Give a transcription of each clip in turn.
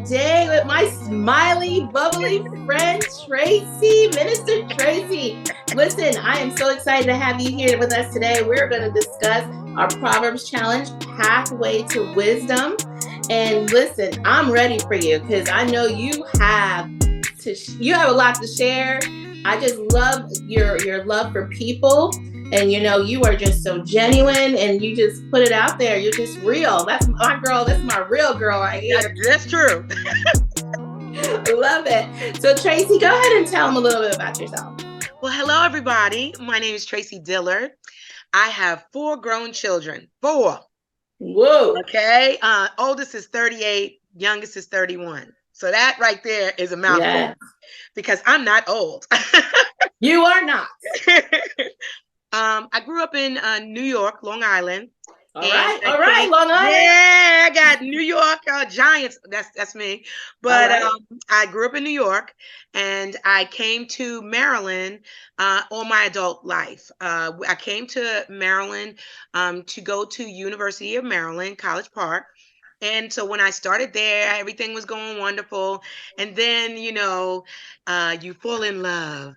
today with my smiley, bubbly friend, Tracey, Minister Tracey. Listen, I am so excited to have you here with us today. We're going to discuss our Proverbs Challenge, Pathway to Wisdom. And listen, I'm ready for you because I know you have a lot to share. I just love your love for people. And you are just so genuine and you just put it out there. You're just real. That's my girl. That's my real girl right here. That's true. Love it. So Tracey, go ahead and tell them a little bit about yourself. Well, hello, everybody. My name is Tracey Dillard. I have 4 grown children. 4. Whoa. Okay. Oldest is 38. Youngest is 31. So that right there is a mouthful. Yes. Because I'm not old. You are not. I grew up in New York, Long Island. All right, Long Island. Yeah, I got New York Giants. That's me. But right. I grew up in New York, and I came to Maryland all my adult life. I came to Maryland to go to University of Maryland, College Park. And so when I started there, everything was going wonderful. And then, you fall in love.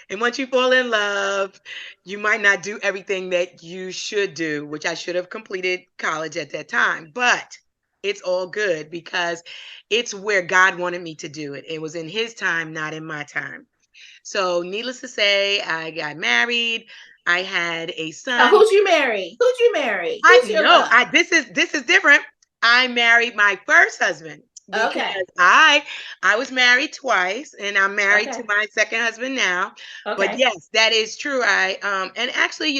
And once you fall in love, you might not do everything that you should do, which I should have completed college at that time. But it's all good because it's where God wanted me to do it. It was in his time, not in my time. So needless to say, I got married. I had a son. Now, who'd you marry? This is different. I married my first husband. Because I was married twice, and I'm married to my second husband now. Okay. But yes, that is true. And actually,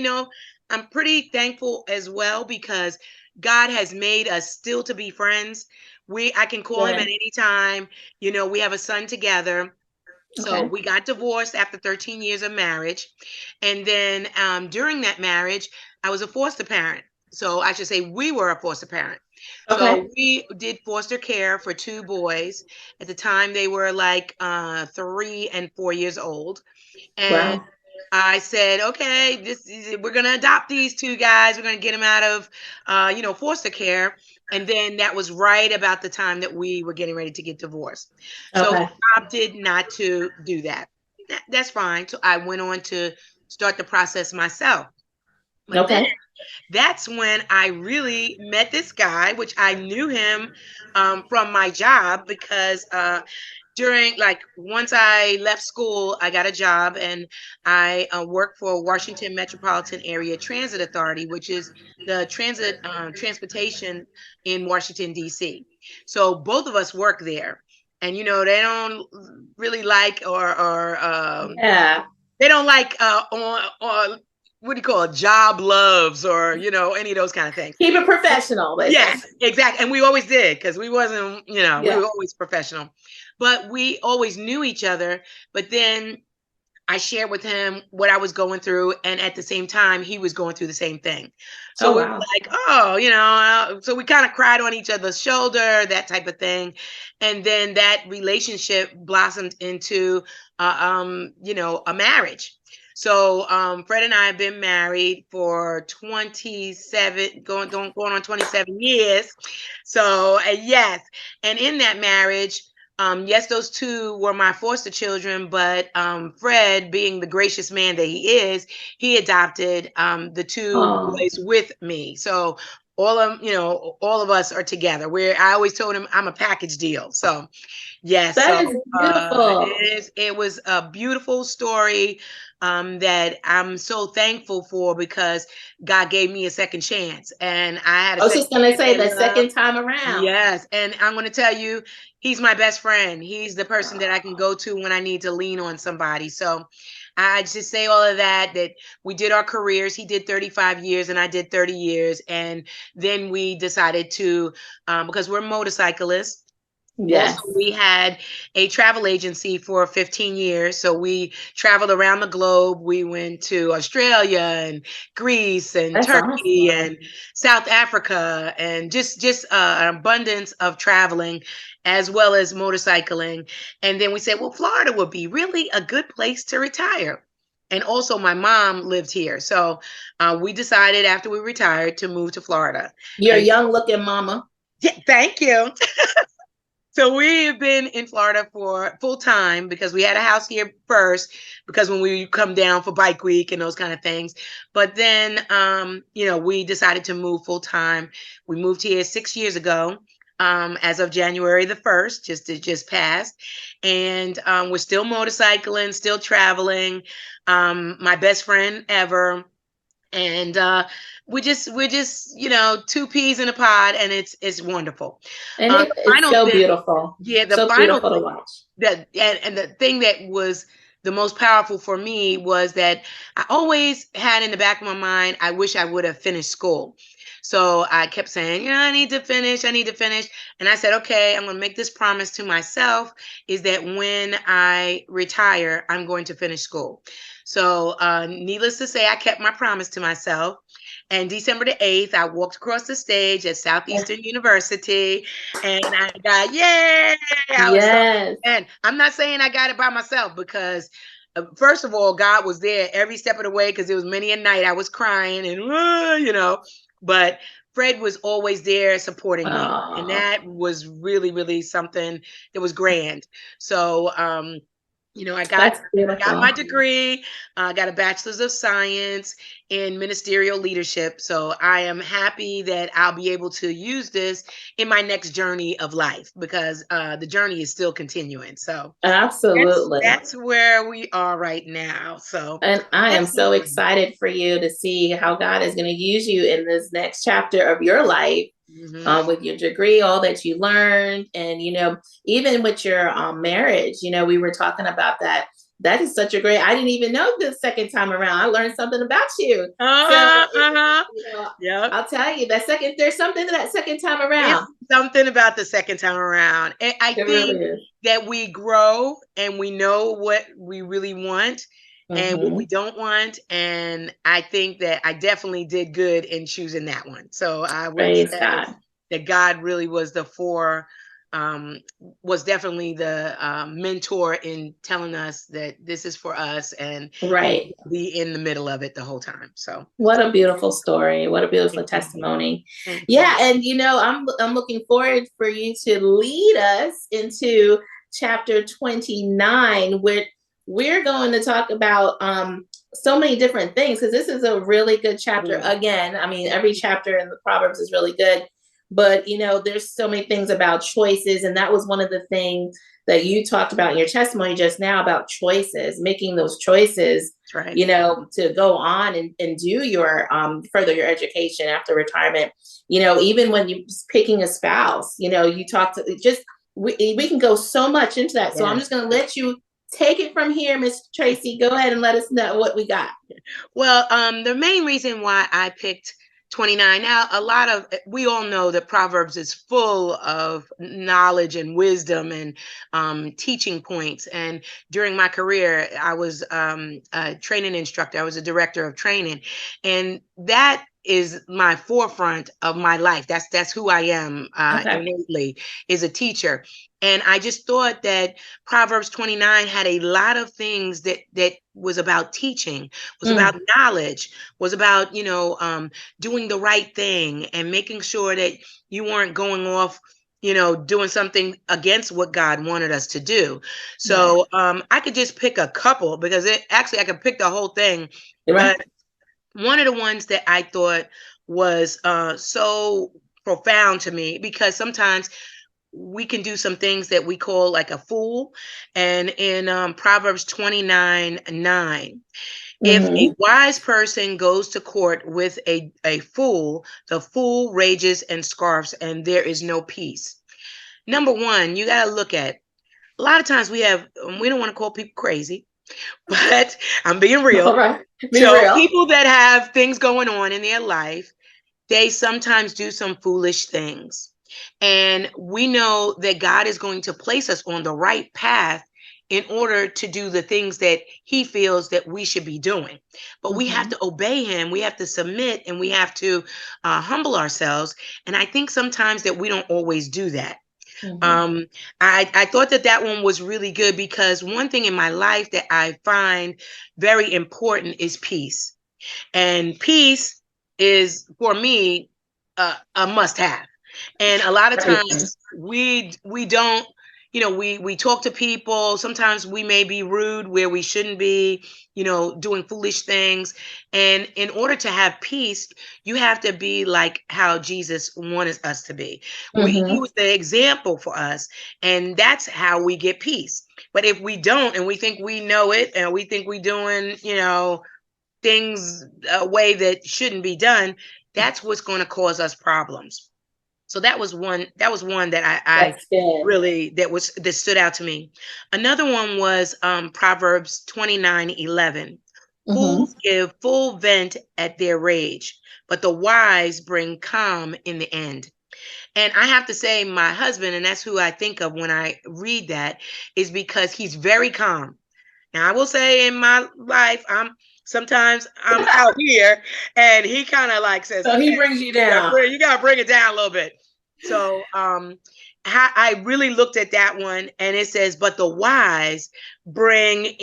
I'm pretty thankful as well because God has made us still to be friends. I can call him at any time. We have a son together. So we got divorced after 13 years of marriage. And then during that marriage, I was a foster parent. So I should say we were a foster parent. Okay. So we did foster care for 2 boys. At the time, they were like 3 and 4 years old. And I said, okay, we're going to adopt these 2 guys. We're going to get them out of, foster care. And then that was right about the time that we were getting ready to get divorced. So I opted not to do that. That's fine. So I went on to start the process myself. But then, that's when I really met this guy, which I knew him from my job because once I left school, I got a job and I worked for Washington Metropolitan Area Transit Authority, which is the transportation in Washington, D.C. So both of us work there. And, they don't really like they don't like on what do you call it? Job loves or, any of those kind of things. Keep it professional. Yes, exactly. And we always did because we wasn't, we were always professional. But we always knew each other. But then I shared with him what I was going through. And at the same time, he was going through the same thing. So we were like, so we kind of cried on each other's shoulder, that type of thing. And then that relationship blossomed into, a marriage. So Fred and I have been married for 27, going on 27 years. So yes, and in that marriage, yes, those 2 were my foster children, but Fred, being the gracious man that he is, he adopted the 2 boys with me. So all of us are together. I always told him I'm a package deal. So yes, that is beautiful. It was a beautiful story that I'm so thankful for because God gave me a second chance. And I was just going to say the second time around. Yes. And I'm going to tell you, he's my best friend. He's the person that I can go to when I need to lean on somebody. So I just say all of that we did our careers. He did 35 years and I did 30 years. And then we decided to, because we're motorcyclists. Yes. Also, we had a travel agency for 15 years. So we traveled around the globe. We went to Australia and Greece and Turkey and South Africa and just an abundance of traveling as well as motorcycling. And then we said, well, Florida would be really a good place to retire. And also my mom lived here. So we decided after we retired to move to Florida. You're a young looking mama. Yeah, thank you. So we have been in Florida for full time because we had a house here first, because when we come down for bike week and those kind of things. But then, we decided to move full time. We moved here 6 years ago. As of January the 1st, just passed. And we're still motorcycling, still traveling. My best friend ever. And we're just two peas in a pod, and it's wonderful. And it's so beautiful. Yeah, the so final beautiful to watch. And the thing that was the most powerful for me was that I always had in the back of my mind, I wish I would have finished school. So I kept saying, I need to finish. And I said, okay, I'm going to make this promise to myself, is that when I retire, I'm going to finish school. So needless to say, I kept my promise to myself. And December the 8th, I walked across the stage at Southeastern University, and I got, yay! And I'm not saying I got it by myself, because first of all, God was there every step of the way, because it was many a night I was crying and, but Fred was always there supporting me. And that was really, really something that was grand. So, I got my degree. I got a bachelor's of science in ministerial leadership. So I am happy that I'll be able to use this in my next journey of life, because the journey is still continuing. So absolutely, that's where we are right now. So, and I am so excited for you to see how God is going to use you in this next chapter of your life. With your degree, all that you learned, and even with your marriage, we were talking about that. That is such a great. I didn't even know the second time around. I learned something about you. I'll tell you there's something that second time around. It's something about the second time around. And I think really that we grow and we know what we really want. And what we don't want. And I think that I definitely did good in choosing that one. So I would say that God really was was definitely the mentor in telling us that this is for us, and be in the middle of it the whole time. So what a beautiful story. What a beautiful testimony. Yeah. And I'm looking forward for you to lead us into chapter 29, which we're going to talk about so many different things, because this is a really good chapter. Again, I mean, every chapter in the Proverbs is really good, but there's so many things about choices, and that was one of the things that you talked about in your testimony just now, about choices, making those choices, to go on and do your further your education after retirement. Even when you're picking a spouse, you talk to we can go so much into that. So I'm just going to let you take it from here, Miss Tracey. Go ahead and let us know what we got. Well, the main reason why I picked 29. Now, we all know that Proverbs is full of knowledge and wisdom and teaching points. And during my career, I was a training instructor. I was a director of training. And that is my forefront of my life. That's who I am innately, is a teacher. And I just thought that Proverbs 29 had a lot of things that was about teaching, was about knowledge, was about, doing the right thing and making sure that you weren't going off, doing something against what God wanted us to do. So I could just pick a couple, because I could pick the whole thing. But one of the ones that I thought was so profound to me, because sometimes we can do some things that we call like a fool. And in Proverbs 29:9, if a wise person goes to court with a fool, the fool rages and scoffs, and there is no peace. Number one, you got to look at, a lot of times we don't want to call people crazy, but I'm being real. All right. People that have things going on in their life, they sometimes do some foolish things. And we know that God is going to place us on the right path in order to do the things that he feels that we should be doing. But we have to obey him. We have to submit, and we have to humble ourselves. And I think sometimes that we don't always do that. I thought that one was really good, because one thing in my life that I find very important is peace. And peace is, for me, a must-have. And a lot of times we don't, we talk to people. Sometimes we may be rude where we shouldn't be, doing foolish things. And in order to have peace, you have to be like how Jesus wanted us to be. He was the example for us, and that's how we get peace. But if we don't, and we think we know it, and we think we're doing, things a way that shouldn't be done, that's what's going to cause us problems. So that was one that I really, that stood out to me. Another one was Proverbs 29:11. Fools give full vent at their rage, but the wise bring calm in the end. And I have to say, my husband, and that's who I think of when I read that, is because he's very calm. Now, I will say in my life, sometimes I'm out here, and he kind of like says, so he brings you down. You gotta bring it down a little bit. So I really looked at that one, and it says, but the wise bring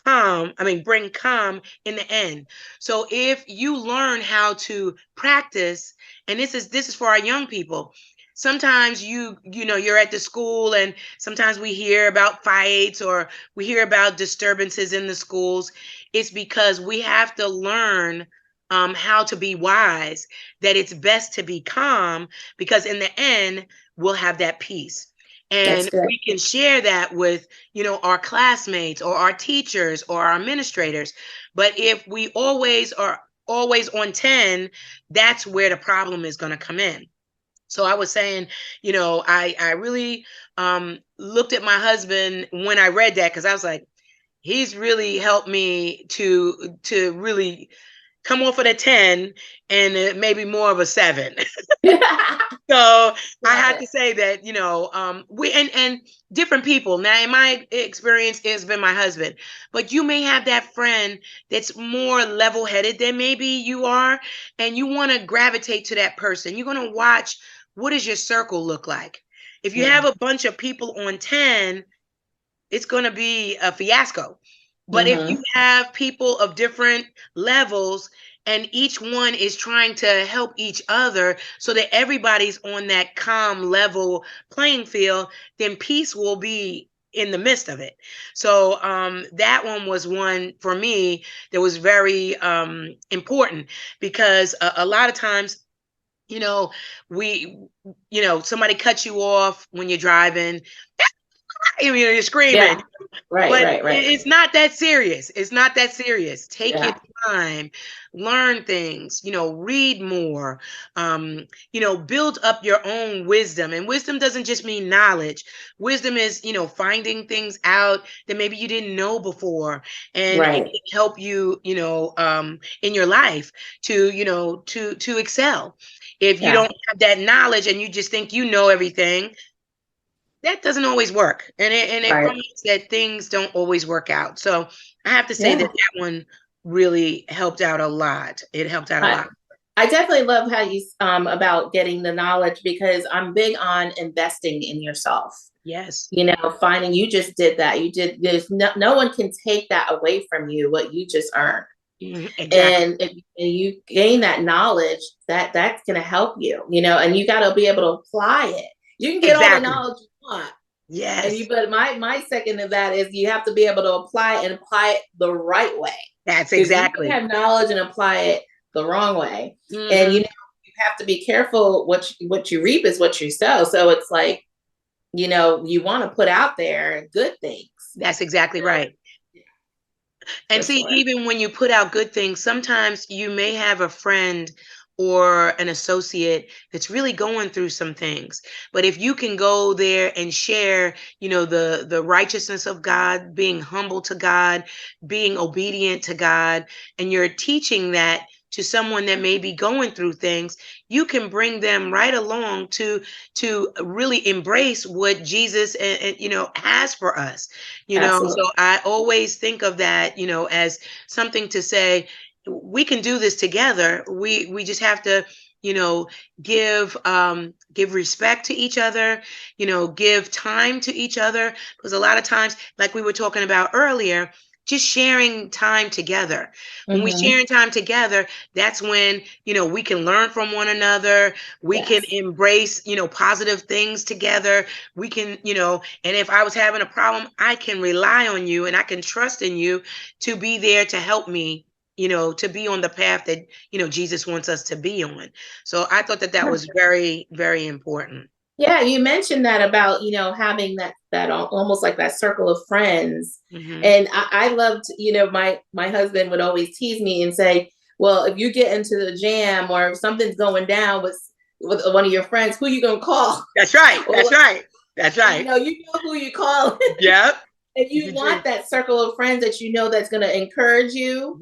calm in the end. So if you learn how to practice, and this is for our young people. Sometimes you're at the school, and sometimes we hear about fights, or we hear about disturbances in the schools. It's because we have to learn how to be wise, that it's best to be calm, because in the end, we'll have that peace. And we can share that with, our classmates or our teachers or our administrators. But if we always are on 10, that's where the problem is going to come in. So I was saying, I really looked at my husband when I read that, because I was like, he's really helped me to really come off of a 10 and maybe more of a 7. So I had to say that, we and different people. Now, in my experience, it's been my husband, but you may have that friend that's more level-headed than maybe you are, and you want to gravitate to that person. You're going to watch, what does your circle look like? If you have a bunch of people on 10, it's going to be a fiasco. But if you have people of different levels, and each one is trying to help each other so that everybody's on that calm level playing field, then peace will be in the midst of it. So that one was one for me that was very important, because a lot of times, somebody cuts you off when you're driving. You're screaming. Yeah. Right. It's not that serious. It's not that serious. Take your time, learn things, read more, build up your own wisdom. And wisdom doesn't just mean knowledge. Wisdom is, finding things out that maybe you didn't know before, and it can help you, in your life to excel. If you don't have that knowledge and you just think you know everything, that doesn't always work. And it finds that things don't always work out. So I have to say that one really helped out a lot. It helped out a lot. I definitely love how you about getting the knowledge, because I'm big on investing in yourself. Yes. Finding, you just did that. There's no one can take that away from you, what you just earned. Exactly. And if you gain that knowledge, that's going to help you, and you got to be able to apply it. You can get all the knowledge you want. Yes. But my second of that is you have to be able to apply it the right way. That's exactly. You can have knowledge and apply it the wrong way. And you have to be careful. What you reap is what you sow. So it's like, you want to put out there good things. That's exactly right. And even when you put out good things, sometimes you may have a friend or an associate that's really going through some things. But if you can go there and share, the righteousness of God, being humble to God, being obedient to God, and you're teaching that to someone that may be going through things, you can bring them right along to really embrace what Jesus has for us. So I always think of that, as something to say, we can do this together. We just have to, give respect to each other, give time to each other, because a lot of times, like we were talking about earlier, just sharing time together. When we sharing time together, that's when, we can learn from one another. We can embrace, positive things together. We can, and if I was having a problem, I can rely on you and I can trust in you to be there to help me, to be on the path that, Jesus wants us to be on. So I thought that was very, very important. Yeah, you mentioned that about, having that almost like that circle of friends. And I loved, my husband would always tease me and say, well, if you get into the jam or if something's going down with one of your friends, who you gonna call? That's right. That's right. That's right. You know who you call. Yep. And you want that circle of friends that that's going to encourage you,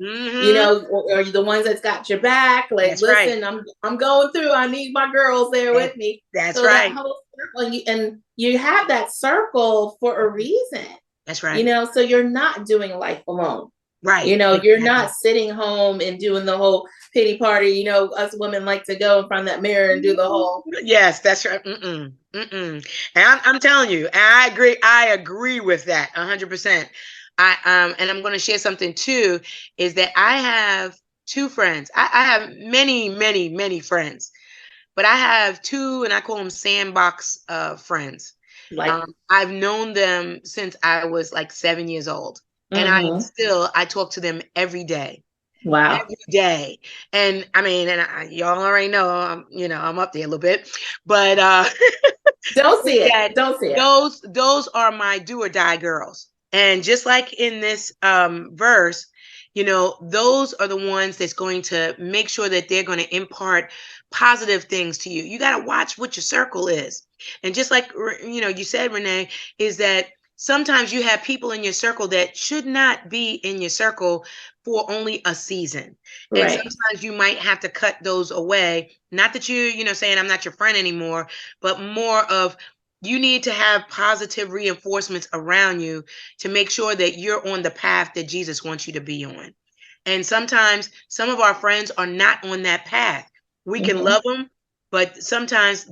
or the ones that's got your back. Like, that's listen, right. I'm going through. I need my girls there with me. That's so right. That whole circle, and you have that circle for a reason. That's right. So you're not doing life alone. Right. You're not sitting home and doing the whole pity party. Us women like to go in front of that mirror and do the whole. Yes, that's right. And I'm telling you, I agree. I agree with that 100%. And I'm going to share something too, is that I have two friends. I have many, many, many friends, but I have two, and I call them sandbox friends. I've known them since I was like 7 years old. And I talk to them every day. Wow. Every day. And I mean, y'all already know, I'm up there a little bit, but don't see it. Don't see it. Those are my do or die girls. And just like in this verse, those are the ones that's going to make sure that they're going to impart positive things to you. You got to watch what your circle is. And just like, you said, Renee, is that sometimes you have people in your circle that should not be in your circle for only a season. Right. And sometimes you might have to cut those away. Not that you're saying I'm not your friend anymore, but more of you need to have positive reinforcements around you to make sure that you're on the path that Jesus wants you to be on. And sometimes some of our friends are not on that path. We can love them, but sometimes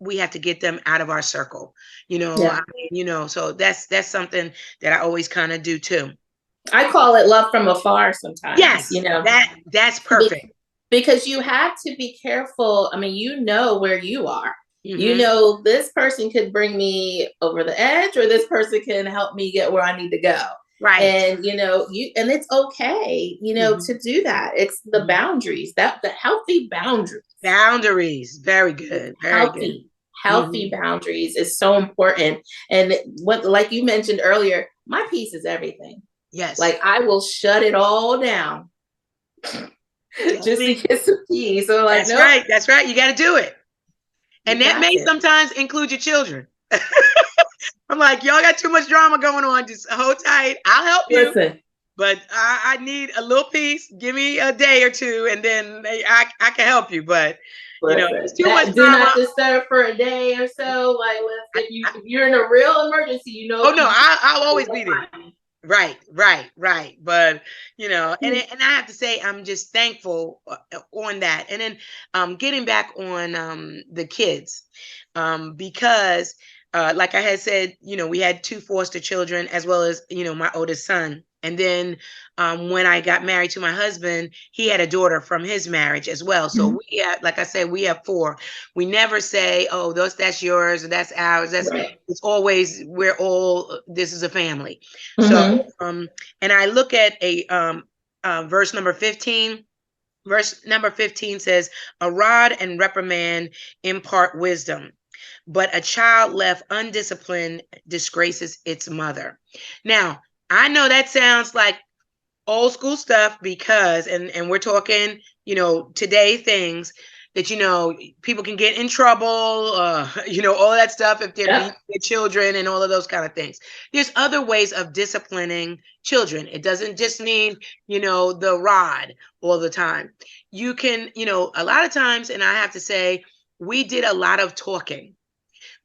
we have to get them out of our circle, so that's something that I always kind of do too. I call it love from afar sometimes. Yes, that's perfect. Because you have to be careful. I mean, where you are. This person could bring me over the edge, or this person can help me get where I need to go. Right. And, and it's okay, to do that. It's the boundaries, the healthy boundaries. Boundaries. Very good. Very good. Healthy boundaries is so important. And like you mentioned earlier, my peace is everything. Yes. Like I will shut it all down just to get some peace. So like, that's right. That's right. You got to do it. And that may sometimes include your children. I'm like, y'all got too much drama going on. Just hold tight. I'll help you. Listen. But I need a little peace. Give me a day or two, and then I can help you. But it's too much drama. Do not disturb for a day or so. Like, if you're in a real emergency, Oh no, I'll always be there. Right. But and I have to say, I'm just thankful on that. And then getting back on the kids, because like I had said, we had two foster children as well as my oldest son. And then when I got married to my husband, he had a daughter from his marriage as well. So we have, like I said, we have four. We never say, oh, that's yours or that's ours. It's always, this is a family. So, and I look at verse number 15. Verse number 15 says, a rod and reprimand impart wisdom, but a child left undisciplined disgraces its mother. Now, I know that sounds like old school stuff because, and we're talking, today things that, people can get in trouble, all that stuff if they're beating their children and all of those kind of things. There's other ways of disciplining children. It doesn't just mean, the rod all the time. You can, a lot of times, and I have to say, we did a lot of talking.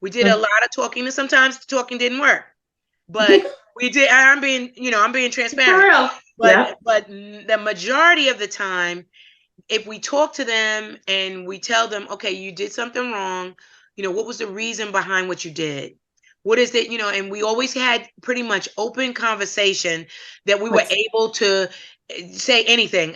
We did a lot of talking, and sometimes the talking didn't work. But we did. I'm being transparent. But the majority of the time, if we talk to them and we tell them, okay, you did something wrong, what was the reason behind what you did? What is it, and we always had pretty much open conversation that we were able to say anything.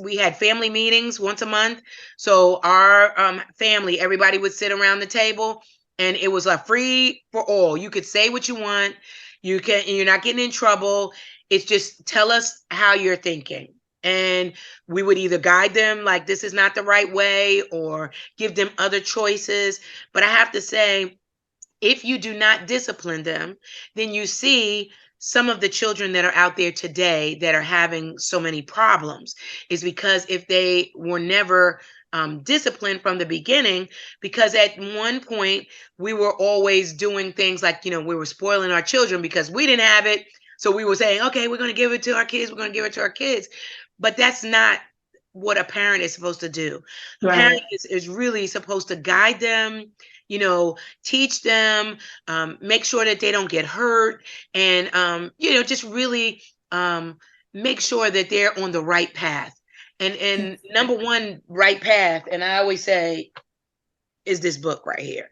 We had family meetings once a month. So our family, everybody would sit around the table, and it was a free for all. You could say what you want. You're not getting in trouble. It's just tell us how you're thinking. And we would either guide them like this is not the right way or give them other choices. But I have to say, if you do not discipline them, then you see some of the children that are out there today that are having so many problems is because if they were never disciplined from the beginning, because at one point we were always doing things like, we were spoiling our children because we didn't have it. So we were saying, okay, we're going to give it to our kids. We're going to give it to our kids. But that's not what a parent is supposed to do. A parent is really supposed to guide them, teach them, make sure that they don't get hurt, and just really make sure that they're on the right path. And number one right path, and I always say, is this book right here.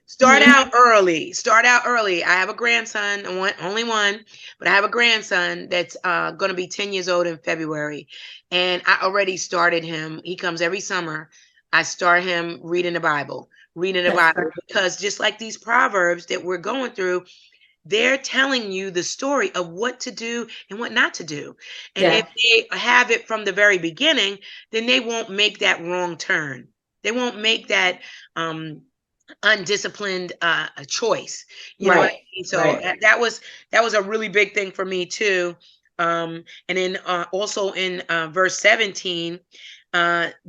Start out early. Start out early. I have a grandson, only one, but I have a grandson that's going to be 10 years old in February. And I already started him. He comes every summer. I start him reading the Bible, because just like these Proverbs that we're going through, they're telling you the story of what to do and what not to do. And if they have it from the very beginning, then they won't make that wrong turn. They won't make that undisciplined choice. You know what I mean? So that was a really big thing for me too. And then also in verse 17,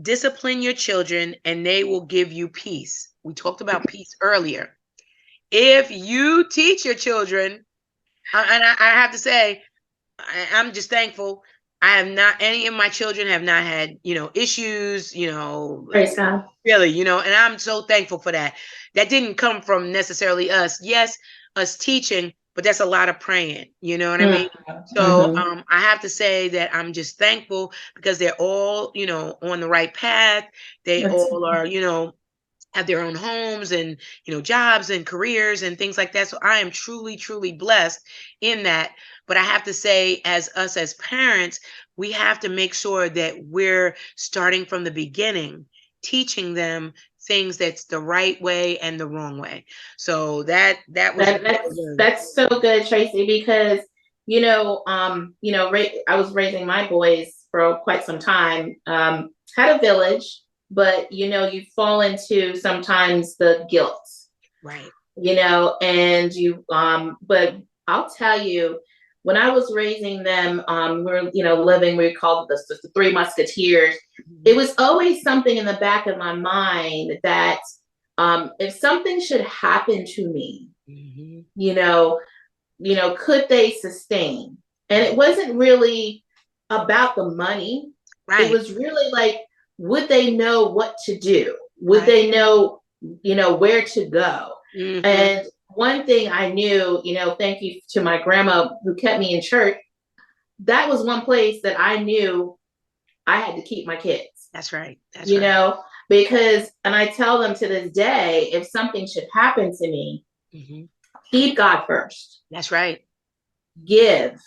discipline your children and they will give you peace. We talked about peace earlier. If you teach your children, and I have to say, I'm just thankful. I have not, any of my children have not had, issues, Praise God. Really, and I'm so thankful for that. That didn't come from necessarily us. Yes, us teaching, but that's a lot of praying, you know what I mean? So I have to say that I'm just thankful because they're all, on the right path. They all are, have their own homes and, jobs and careers and things like that. So I am truly, truly blessed in that. But I have to say, as parents, we have to make sure that we're starting from the beginning, teaching them things that's the right way and the wrong way. So that's so good, Tracey, because I was raising my boys for quite some time. Had a village, but you fall into sometimes the guilt, right? And you but I'll tell you, when I was raising them, we called it the Three Musketeers. It was always something in the back of my mind that if something should happen to me, could they sustain? And it wasn't really about the money. Right. It was really like, would they know what to do? Would they know, where to go? And one thing I knew, thank you to my grandma who kept me in church, that was one place that I knew I had to keep my kids. That's right. Because, and I tell them to this day, if something should happen to me, keep God first. That's right. Give,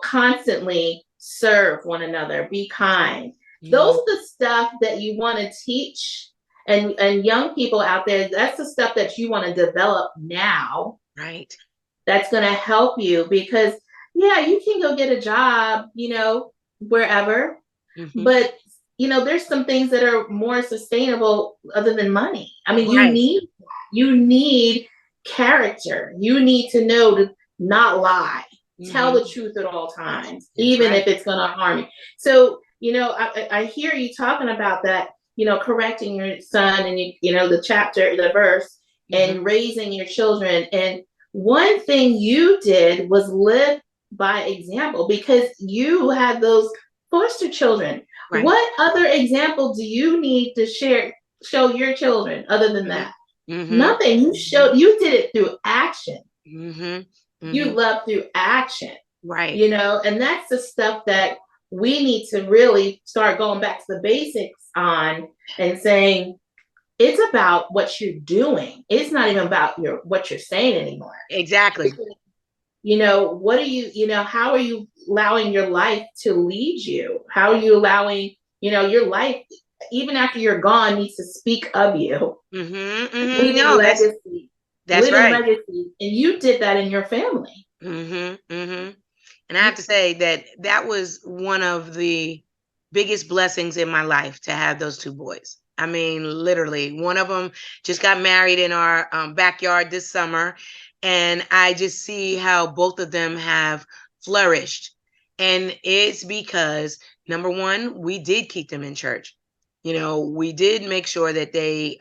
constantly serve one another, be kind. Those are the stuff that you want to teach. And young people out there, that's the stuff that you want to develop now. Right. That's going to help you because, you can go get a job, wherever. But, there's some things that are more sustainable other than money. I mean, you need character. You need to know to not lie. Tell the truth at all times, even if it's going to harm you. So, I hear you talking about that. Correcting your son and the verse and raising your children. And one thing you did was live by example because you had those foster children. Right. What other example do you need to show your children other than that? Nothing. You did it through action. You love through action. Right. And that's the stuff that we need to really start going back to the basics on and saying, it's about what you're doing. It's not even about what you're saying anymore. Exactly. What are you, how are you allowing your life to lead you? How are you allowing, your life, even after you're gone, needs to speak of you. Leaving legacy. That's living right. legacy. And you did that in your family. And I have to say that was one of the biggest blessings in my life, to have those two boys. I mean, literally, one of them just got married in our backyard this summer. And I just see how both of them have flourished. And it's because, number one, we did keep them in church. We did make sure that they,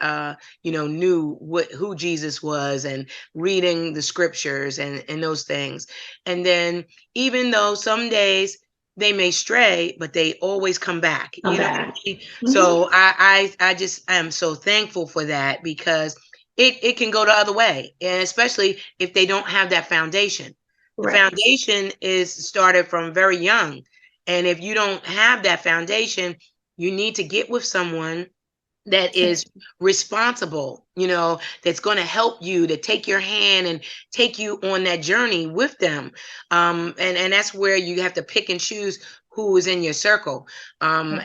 knew who Jesus was, and reading the scriptures and those things. And then, even though some days they may stray, but they always come back. What I mean? So I just am so thankful for that, because it can go the other way, and especially if they don't have that foundation. The foundation is started from very young. And if you don't have that foundation, you need to get with someone that is responsible, that's going to help you, to take your hand and take you on that journey with them. And that's where you have to pick and choose who is in your circle. And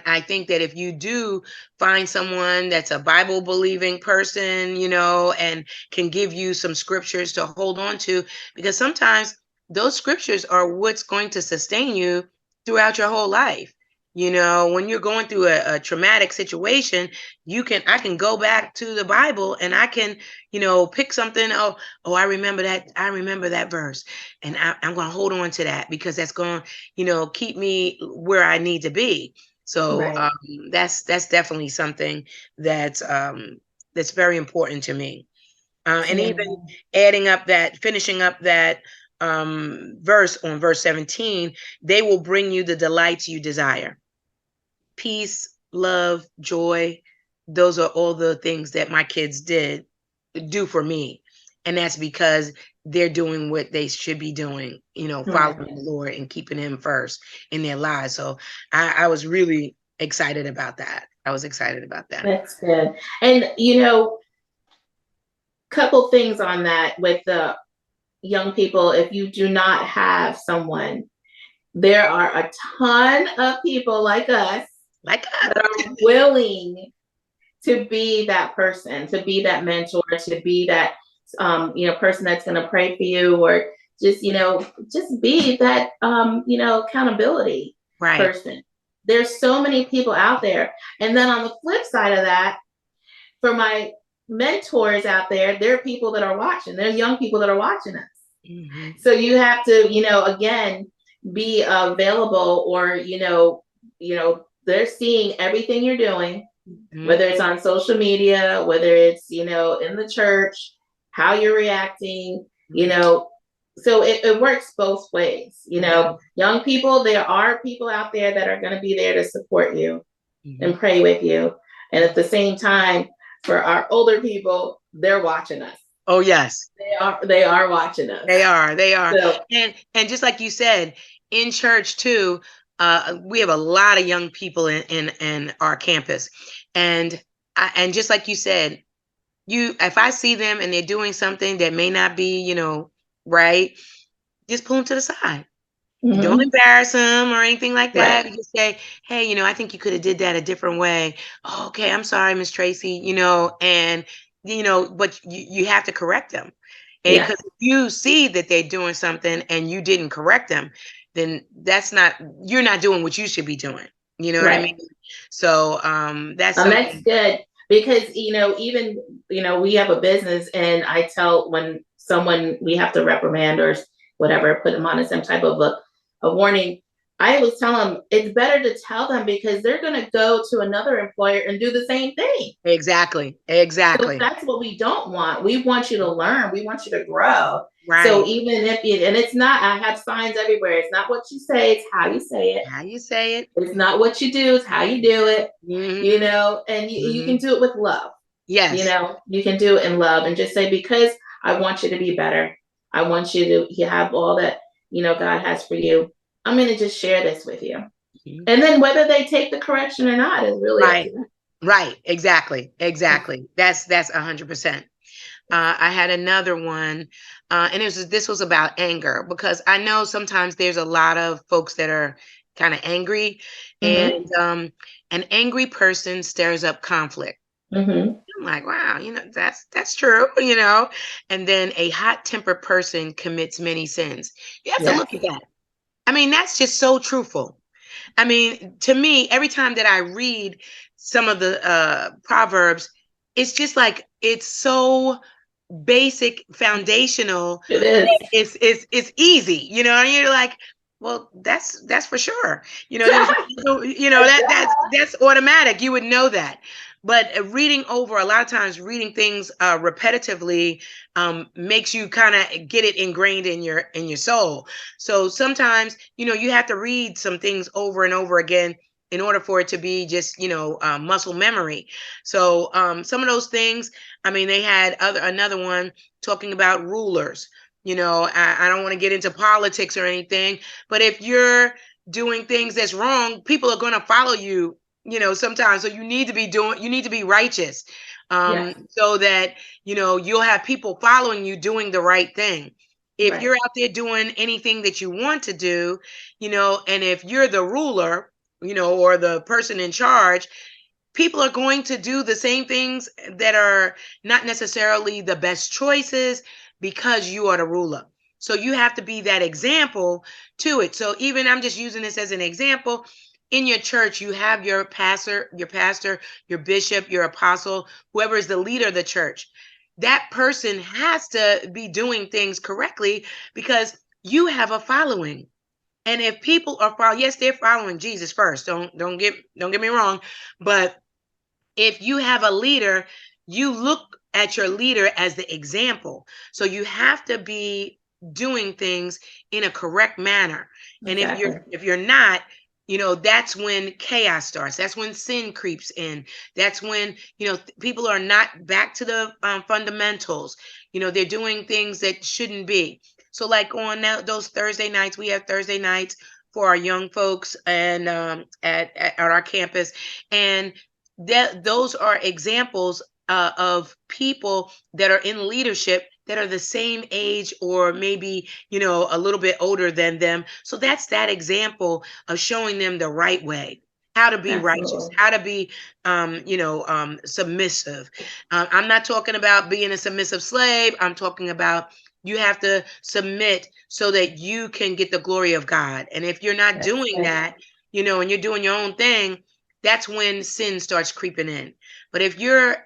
I think that if you do find someone that's a Bible believing person, and can give you some scriptures to hold on to, because sometimes those scriptures are what's going to sustain you throughout your whole life. When you're going through a traumatic situation, I can go back to the Bible, and I can, pick something. Oh, I remember that. I remember that verse, and I'm going to hold on to that, because that's going to, keep me where I need to be. So that's definitely something that's very important to me. And even finishing up that verse on verse 17, they will bring you the delights you desire. Peace, love, joy. Those are all the things that my kids do for me. And that's because they're doing what they should be doing, following the Lord and keeping him first in their lives. So I was really excited about that. That's good. And, couple things on that with the young people. If you do not have someone, there are a ton of people like us that are willing to be that person, to be that mentor, to be that person that's going to pray for you, or just just be that accountability person. There's so many people out there. And then on the flip side of that, for my mentors out there, there are people that are watching. There's young people that are watching us. So you have to, again, be available, or they're seeing everything you're doing, whether it's on social media, whether it's in the church, how you're reacting, so it works both ways. Young people, there are people out there that are going to be there to support you and pray with you, and at the same time, for our older people, they're watching us. Oh yes, they are watching us. They are. So, and just like you said, in church too, we have a lot of young people in our campus, and just like you said, if I see them and they're doing something that may not be, right, just pull them to the side. Don't embarrass them or anything like that. You just say, hey, I think you could have did that a different way. Oh, okay, I'm sorry, Miss Tracey, and but you have to correct them. Because if you see that they're doing something and you didn't correct them, then you're not doing what you should be doing. You know what I mean? So that's good, because even we have a business, and I tell when someone we have to reprimand or whatever, put them on some type of a warning, I always tell them it's better to tell them, because they're going to go to another employer and do the same thing. Exactly. So that's what we don't want. We want you to learn. We want you to grow. So even if and it's not, I have signs everywhere. It's not what you say, it's how you say it. It's not what you do, it's how you do it. And you can do it with love. Yes. You can do it in love, and just say, because I want you to be better. I want you to have all that, God has for you. I'm going to just share this with you. And then whether they take the correction or not is really up to them. Right. Exactly. That's 100%. I had another one, and this was about anger, because I know sometimes there's a lot of folks that are kind of angry, and an angry person stirs up conflict. I'm like, wow, that's true, and then a hot-tempered person commits many sins. You have to look at that. I mean, that's just so truthful. I mean, to me, every time that I read some of the Proverbs, it's just like, it's so basic, foundational. It is. It's easy, and you're like, well, that's for sure. There's that's automatic. You would know that. But reading over, a lot of times reading things repetitively makes you kind of get it ingrained in your soul. So sometimes, you have to read some things over and over again in order for it to be just, muscle memory. So some of those things, I mean, they had another one talking about rulers. I don't want to get into politics or anything, but if you're doing things that's wrong, people are going to follow you, sometimes. So you need to be righteous, so that, you'll have people following you doing the right thing. If you're out there doing anything that you want to do, and if you're the ruler, or the person in charge, people are going to do the same things that are not necessarily the best choices, because you are the ruler. So you have to be that example to it. So even, I'm just using this as an example. In your church, you have your pastor, your bishop, your apostle, whoever is the leader of the church. That person has to be doing things correctly, because you have a following. And if people are following, yes, they're following Jesus first. Don't get me wrong, but if you have a leader, you look at your leader as the example. So you have to be doing things in a correct manner. Exactly. And if you're not, that's when chaos starts. That's when sin creeps in. That's when, people are not back to the fundamentals. They're doing things that shouldn't be. So like on those Thursday nights, we have Thursday nights for our young folks, and at our campus. And those are examples of people that are in leadership that are the same age, or maybe, a little bit older than them. So that's that example of showing them the right way, how to be righteous, how to be, submissive. I'm not talking about being a submissive slave. I'm talking about, you have to submit so that you can get the glory of God. And if you're not doing that, and you're doing your own thing, that's when sin starts creeping in. But if you're,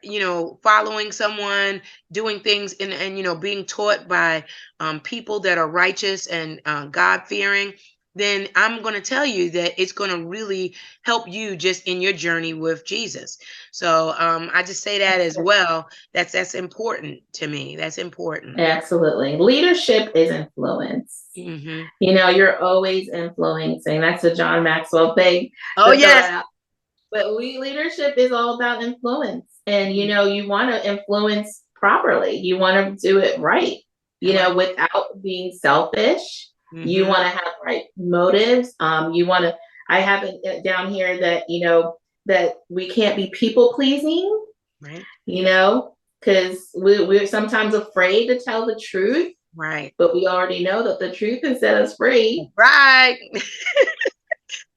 following someone, doing things and being taught by people that are righteous and God-fearing, then I'm going to tell you that it's going to really help you just in your journey with Jesus. So I just say that as well. That's important to me. That's important. Absolutely. Leadership is influence. You're always influencing. That's a John Maxwell thing. Oh, yes. But leadership is all about influence. And, you want to influence properly. You want to do it right, without being selfish. You want to have right motives. You want to, I have it down here that, that we can't be people pleasing, right? Because we're sometimes afraid to tell the truth. Right. But we already know that the truth can set us free. Right.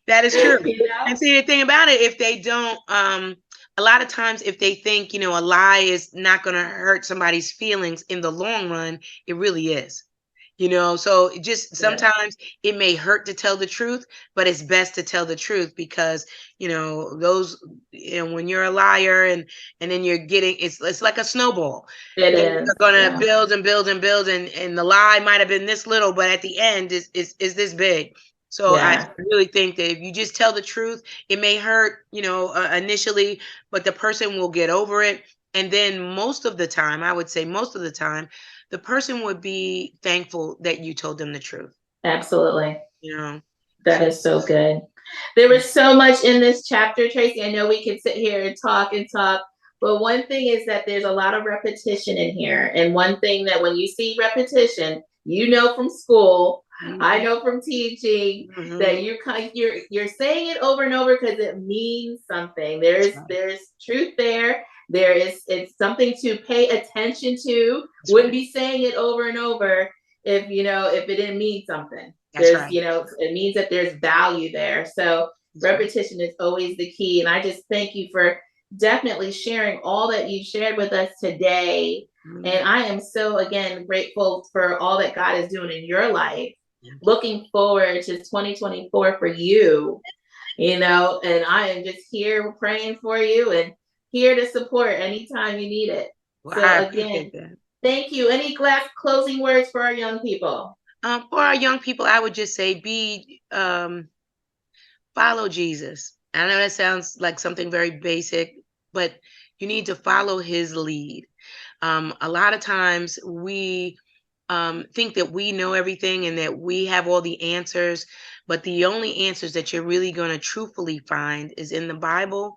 That is true. And see, the thing about it, if they don't, a lot of times if they think, a lie is not going to hurt somebody's feelings in the long run, it really is. So just sometimes it may hurt to tell the truth, but it's best to tell the truth, because, those, when you're a liar and then you're getting, it's like a snowball. They're going to build and build and build. And the lie might've been this little, but at the end is this big. So I really think that if you just tell the truth, it may hurt, initially, but the person will get over it. And then most of the time, I would say most of the time, the person would be thankful that you told them the truth. Absolutely. That is so good. There was so much in this chapter, Tracey. I know we could sit here and talk, but one thing is that there's a lot of repetition in here. And one thing that when you see repetition, from school, I know from teaching that you're saying it over and over because it means something. There's truth there. It's something to pay attention to. Wouldn't be saying it over and over if it didn't mean something. It means that there's value there. So repetition is always the key. And I just thank you for definitely sharing all that you shared with us today. And I am so, again, grateful for all that God is doing in your life. Looking forward to 2024 for you, and I am just here praying for you and here to support anytime you need it. Well, so again, thank you. Any last closing words for our young people? For our young people, I would just say follow Jesus. I know that sounds like something very basic, but you need to follow his lead. A lot of times we think that we know everything and that we have all the answers, but the only answers that you're really going to truthfully find is in the Bible.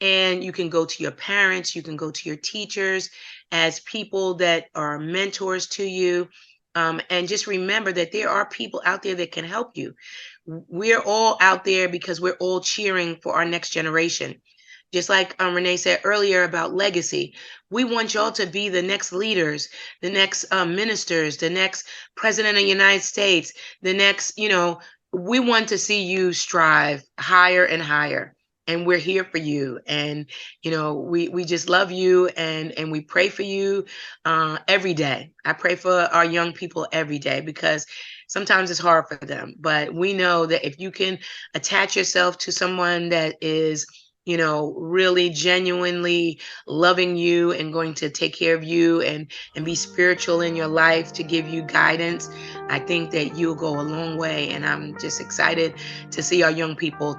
And you can go to your parents, you can go to your teachers as people that are mentors to you. And just remember that there are people out there that can help you. We're all out there because we're all cheering for our next generation. Just like Renee said earlier about legacy, we want y'all to be the next leaders, the next ministers, the next president of the United States, the next, we want to see you strive higher and higher. And we're here for you. And, we just love you and we pray for you every day. I pray for our young people every day because sometimes it's hard for them. But we know that if you can attach yourself to someone that is really genuinely loving you and going to take care of you and be spiritual in your life to give you guidance, I think that you'll go a long way. And I'm just excited to see our young people,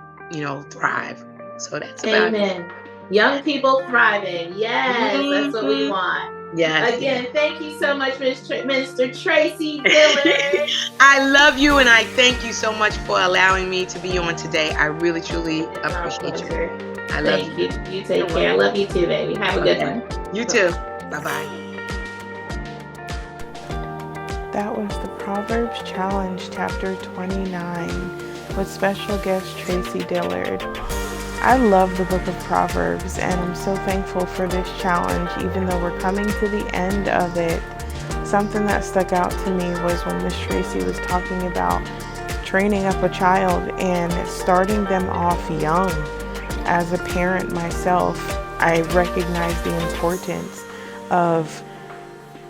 thrive. So that's about it. Young people thriving. Yes, that's what we want. Yes. Again, thank you so much, Mr. Tracey Dillard. I love you and I thank you so much for allowing me to be on today. I really, truly appreciate you. I love you. You take care. I love you too, baby. Have a good one. You too. Bye-bye. That was the Proverbs Challenge, Chapter 29, with special guest Tracey Dillard. I love the book of Proverbs, and I'm so thankful for this challenge, even though we're coming to the end of it. Something that stuck out to me was when Miss Tracey was talking about training up a child and starting them off young. As a parent myself, I recognize the importance of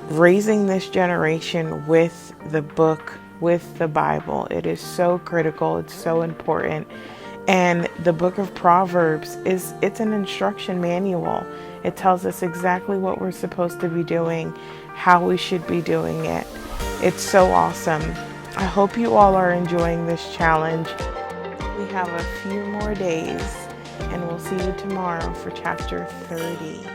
raising this generation with the book, with the Bible. It is so critical. It's so important. And the book of Proverbs it's an instruction manual. It tells us exactly what we're supposed to be doing, how we should be doing it. It's so awesome. I hope you all are enjoying this challenge. We have a few more days, and we'll see you tomorrow for chapter 30.